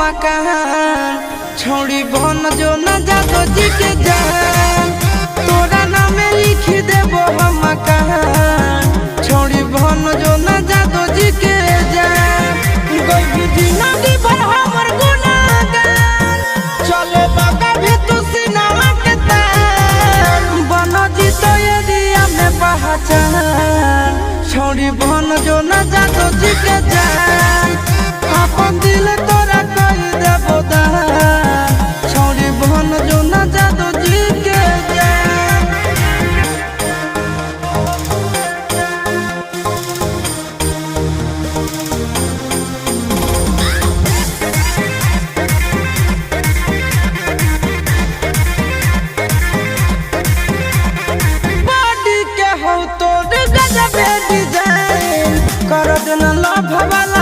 मकान छोड़ी बन जो न जादो जी के जान तोरा नाम लिख देबो हम मकान छोड़ी बन जो न जादो जी के जान कोई भी जिंदगी भर हमर गुनाहगार चले बाका भी तू सिनेमा के तान बनो जी तो ये दिया में पहचान छोड़ी बन जो न जादो जी के जान अपन दिल तोरा कही देबो दान छोड़ी बन जो न जादो जी के जान बॉडी के हो तो गजब डिजाइन कर देना लव वाला